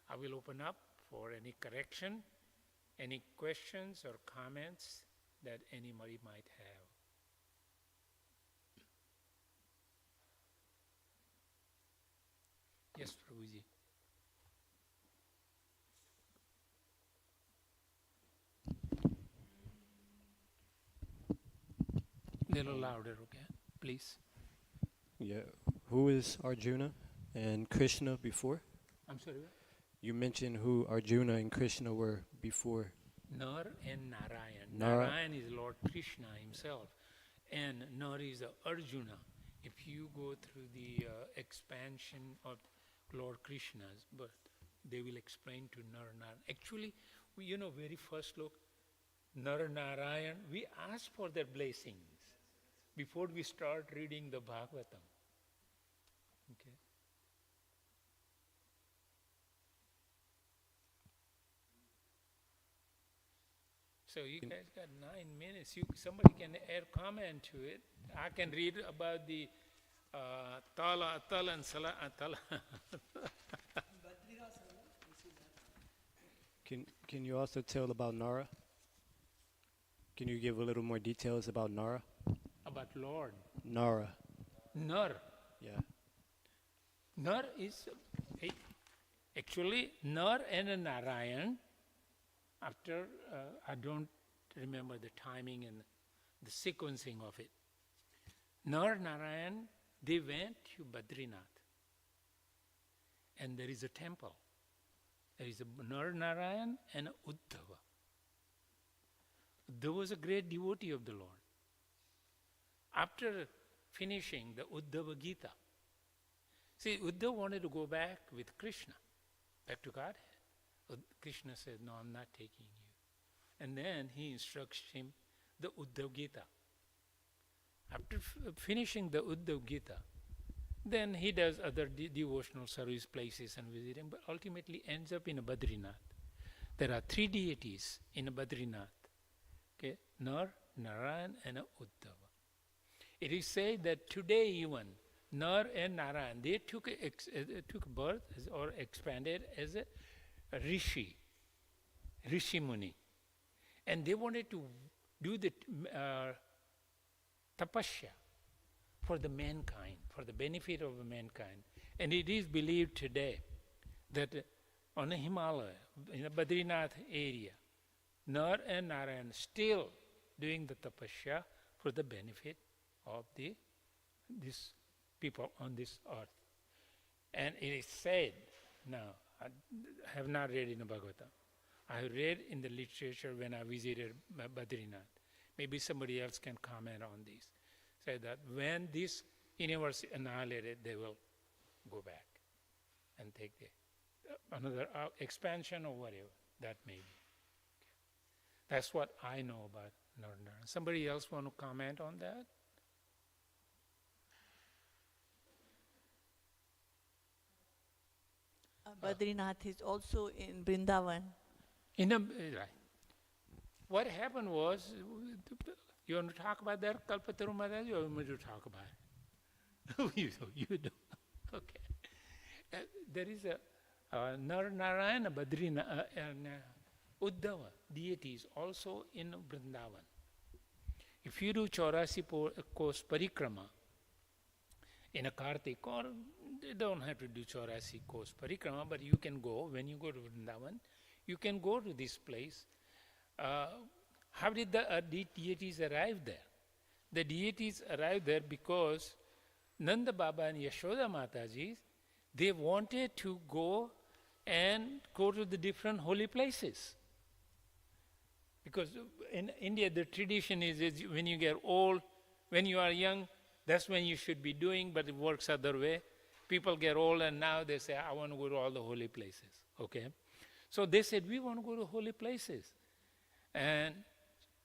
I will open up for any correction, any questions or comments that anybody might have. Yes, Prabhuji. Little louder, okay, please.
Yeah. Who is Arjuna and Krishna before?
I'm sorry, what?
You mentioned who Arjuna and Krishna were before.
Nar and Narayan.
Nara.
Narayan is Lord Krishna himself, and Nar is Arjuna. If you go through the expansion of Lord Krishna's, but they will explain to Nar Narayan. Actually, very first look, Nar Narayan, we ask for their blessings before we start reading the Bhagavatam. Okay. So you guys got 9 minutes. Somebody can add comment to it. I can read about the Tala, Atala, and Sala, Atala.
Can you also tell about Nara? Can you give a little more details about Nara?
About Lord.
Nara.
Nar.
Yeah.
Nar is, actually, Nar and Narayan, after, I don't remember the timing and the sequencing of it. Nar Narayan, they went to Badrinath. And there is a temple. There is a Nar Narayan and Uddhava. Uddhava was a great devotee of the Lord. after finishing the Uddhava Gita, see, Uddhava wanted to go back with Krishna, back to Godhead. Krishna said, no, I'm not taking you. And then he instructs him the Uddhava Gita. After finishing the Uddhava Gita, then he does other devotional service places and visiting, but ultimately ends up in a Badrinath. There are 3 deities in a Badrinath. Okay, Nar, Narayan and a Uddhava. It is said that today even Nar and Narayan, they took birth or expanded as a Rishi Muni. And they wanted to do the tapasya for the mankind, for the benefit of mankind. And it is believed today that on the Himalaya, in the Badrinath area, Nar and Narayan still doing the tapasya for the benefit of these people on this earth. And it is said, now, I have not read in the Bhagavatam. I have read in the literature when I visited Badrinath. Maybe somebody else can comment on this. Say that when this universe is annihilated, they will go back and take another expansion or whatever that may be. That's what I know about Narendra. Somebody else want to comment on that?
Badrinath is also in Vrindavan.
Right. What happened was, you want to talk about that, Kalpataru Maharaj, or you want me to talk about it? you don't. Okay. There is a Narayana Badrinath, Uddhava deities also in Vrindavan. If you do 84 course parikrama in a Kartik, or you don't have to do 84 course parikrama, but you can go, when you go to Vrindavan, you can go to this place. How did the deities arrive there? The deities arrived there because Nanda Baba and Yashoda Mataji, they wanted to go to the different holy places. Because in India, the tradition is when you get old, when you are young, that's when you should be doing, but it works other way. People get old and now they say, I want to go to all the holy places. Okay? So they said, we want to go to holy places. And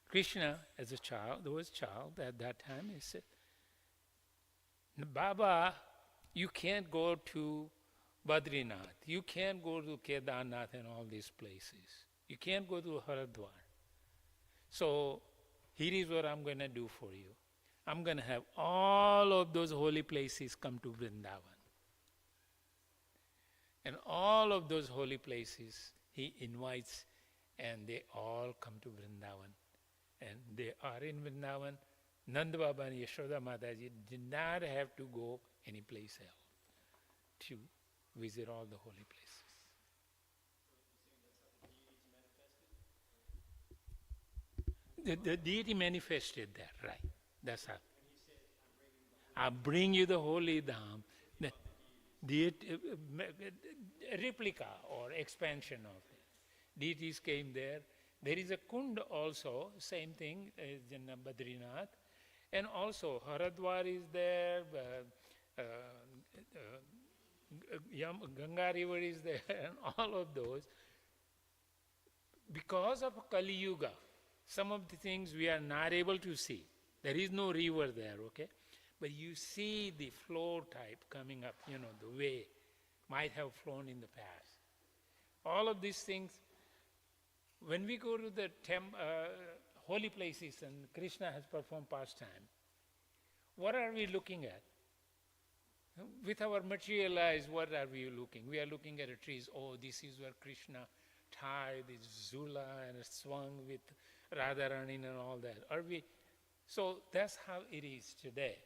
Krishna, as a child, there was a child at that time, he said, Baba, you can't go to Badrinath. You can't go to Kedarnath and all these places. You can't go to Haridwar. So here is what I'm going to do for you. I'm going to have all of those holy places come to Vrindavan. And all of those holy places he invites, and they all come to Vrindavan. And they are in Vrindavan. Nanda Baba and Yashoda Mataji did not have to go any place else to visit all the holy places. The deity manifested there, right? That's how. I bring you the holy dham. The replica or expansion of it. Deities came there. There is a kund also, same thing as in Badrinath. And also Haridwar is there, Ganga river is there, and all of those. Because of Kali Yuga, some of the things we are not able to see. There is no river there, okay? But you see the flow type coming up, the way might have flown in the past. All of these things, when we go to the holy places and Krishna has performed pastime, what are we looking at? With our material eyes, what are we looking? We are looking at the trees. Oh, this is where Krishna tied this zula and swung with Radharani and all that. So that's how it is today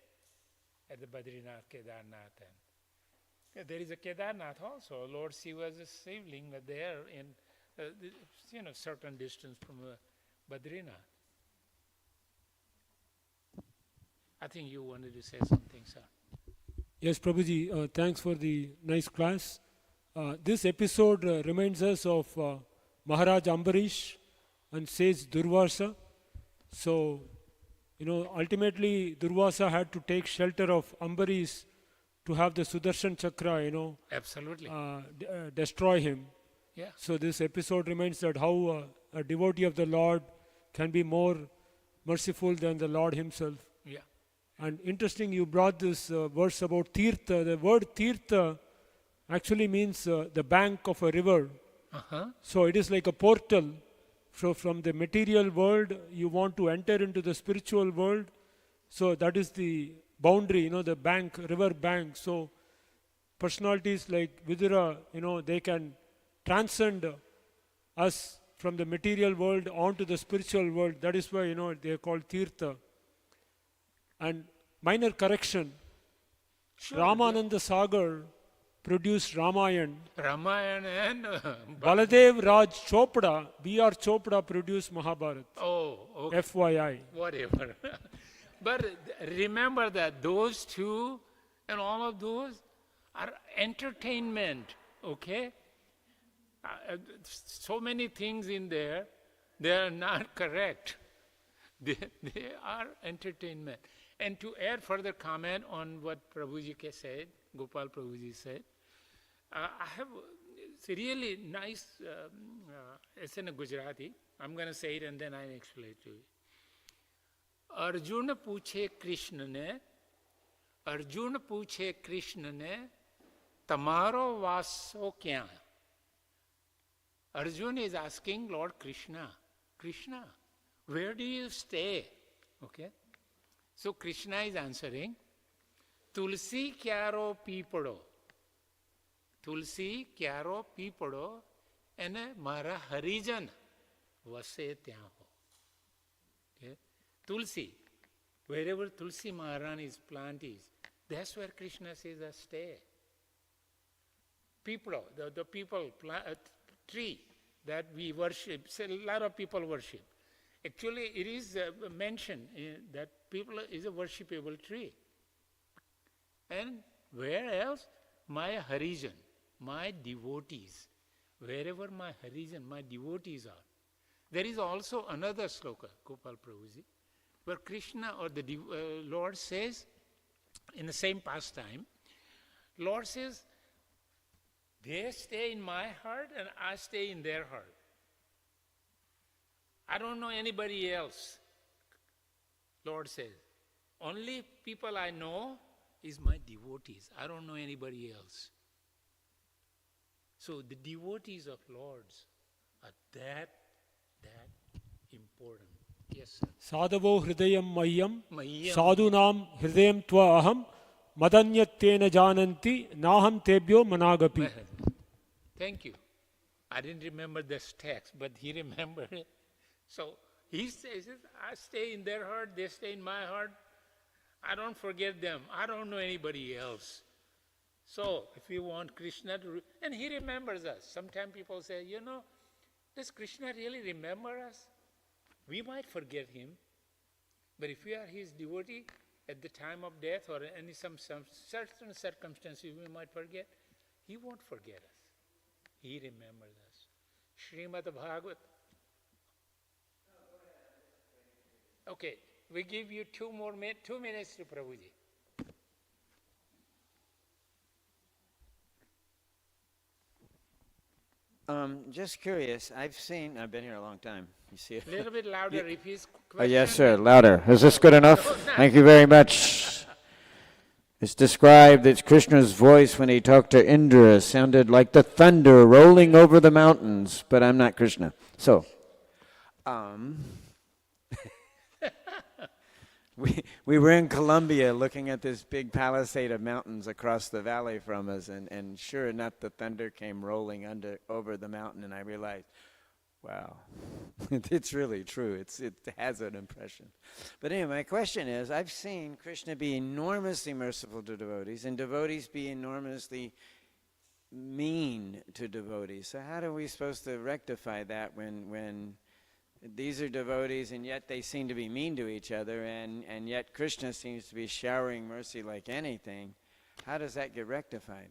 at the Badrinath, Kedarnath. And there is a Kedarnath also. Lord Shiva's shivling there in certain distance from Badrinath. I think you wanted to say something, sir.
Yes, Prabhuji, thanks for the nice class. This episode reminds us of Maharaj Ambarish and says Durvasa. So ultimately Durvasa had to take shelter of Ambarish to have the Sudarshan Chakra,
Absolutely.
destroy him.
Yeah.
So this episode reminds that how a devotee of the Lord can be more merciful than the Lord himself.
Yeah.
And interesting, you brought this verse about Tirtha. The word Tirtha actually means the bank of a river.
Uh-huh.
So it is like a portal. So from the material world, you want to enter into the spiritual world. So that is the boundary, the bank, river bank. So personalities like Vidura, they can transcend us from the material world onto the spiritual world. That is why, they are called Tirtha. And minor correction,
Sure.
Ramananda Sagar produced Ramayana.
Ramayana and
Baladev Raj Chopra, B.R. Chopra produced Mahabharata.
oh, okay.
FYI.
Whatever. But remember that those two and all of those are entertainment, okay? So many things in there, they are not correct. They are entertainment. And to add further comment on what Prabhuji said, Gopal Prabhuji said, I have it's a really nice, it's in Gujarati. I'm going to say it and then I'll explain it to you. Arjun पूछे कृष्ण ने तमारो वासो क्या? Arjun is asking Lord Krishna, where do you stay? Okay. So Krishna is answering, Tulsi kyaro píparo. Tulsi kyaro píparo and mara harijan vase tyan ho. Okay. Tulsi, wherever Tulsi Maharani's plant is, that's where Krishna says stay. People, the people, tree that we worship, a lot of people worship. Actually, it is mentioned that people is a worshipable tree. And where else? My Harijan, my devotees. Wherever my Harijan, my devotees are. There is also another sloka, Gopal Prabhuji, where Krishna or the Lord says, in the same pastime, Lord says, they stay in my heart and I stay in their heart. I don't know anybody else, Lord says. Only people I know is my devotees. I don't know anybody else. So the devotees of Lord's are that important. Yes, sir.
Sadhavo hridayam mayyam,
Mayyam.
sadhunam hridayam tva aham, madanyattena jananti, naham tebhyo managapi.
Thank you. I didn't remember this text, but he remembered it. So he says, I stay in their heart, they stay in my heart. I don't forget them. I don't know anybody else. So if you want Krishna to, and he remembers us. Sometimes people say, does Krishna really remember us? We might forget him, but if we are his devotee at the time of death or any some certain circumstances we might forget, he won't forget us. He remembers us. Srimad Bhagavat. Okay, we give you 2 minutes to Prabhuji.
Just curious, I've been here a long time. You see it?
A little bit louder if he's
Oh, yes, sir, louder. Is this good enough? Thank you very much. It's described that Krishna's voice when he talked to Indra sounded like the thunder rolling over the mountains, but I'm not Krishna. So, we were in Colombia looking at this big palisade of mountains across the valley from us, and sure enough, the thunder came rolling over the mountain, and I realized, wow, it's really true. It has an impression. But anyway, my question is, I've seen Krishna be enormously merciful to devotees, and devotees be enormously mean to devotees. So how are we supposed to rectify that when these are devotees and yet they seem to be mean to each other, and yet Krishna seems to be showering mercy like anything? How does that get rectified?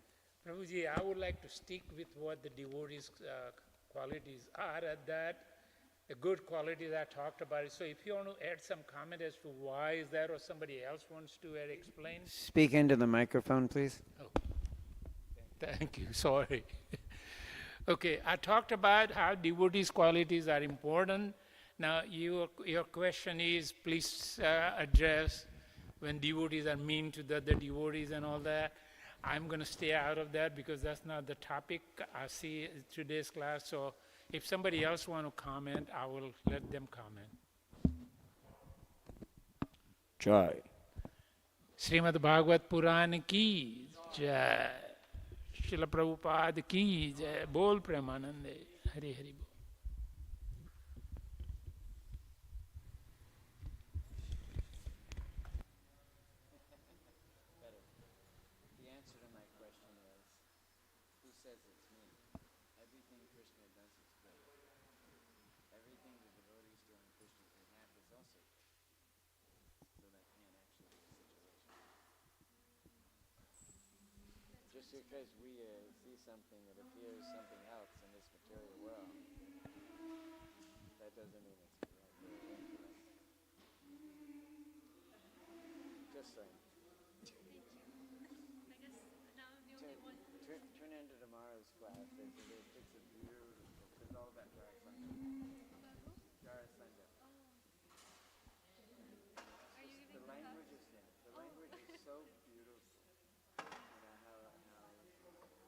Prabhuji, I would like to stick with what the devotees' qualities are, that the good qualities I talked about it. So if you want to add some comment as to why is that, or somebody else wants to explain.
Speak into the microphone, please.
Oh, thank you. Sorry. Okay, I talked about how devotees' qualities are important. Now, your question is, please address when devotees are mean to the other devotees and all that. I'm going to stay out of that because that's not the topic I see in today's class. So if somebody else want to comment, I will let them comment.
Joy.
Srimad Bhagavad Puran ki jai. Srila Prabhupada ki jai. Bol Premanande. Hari Hari Bol.
The answer to my question is, who says it's me? Everything Krishna does is good. Everything the devotees do on Krishna's behalf is also good. So that can't actually be a situation. Just because we see something that appears something else in this material world, that doesn't mean it's right. Just saying. Tune into tomorrow's class. It's a beautiful. It's all about Jarasandha. Jarasandha. The language is so beautiful. You know how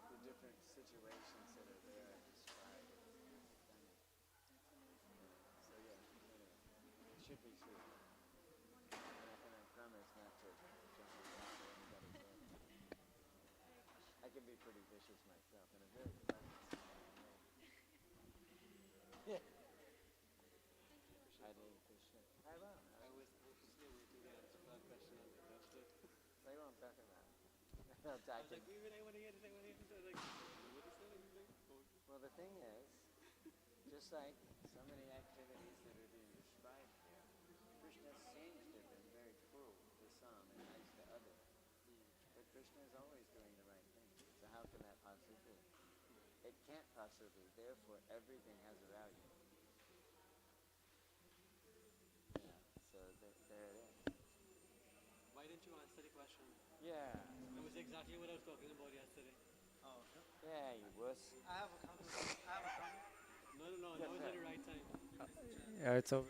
the different situations that are there are described. It's stunning. So yeah, anyway, it should be true. And I promise not to jump around anybody's head. I can be pretty vicious myself in a very pleasant way. Hare Krishna. I will. I was anxiously waiting to answer that question and addressed it. I won't talk about it. I was like, even I want to hear this, I want to hear this. I was like, what is that? He's like, oh. Well, the thing is, just like so many activities that are being described here, Krishna seems to have been very cruel to some and nice to others. But Krishna is always doing the right thing. So how can that possibly be? It can't possibly. Therefore, everything has a value. Yeah. So there it is.
Why didn't you answer the question?
Yeah.
That was exactly what I was talking about yesterday. Oh, okay.
Yeah, you wuss.
I have a comment. No, now is not the right time.
Yeah, it's over.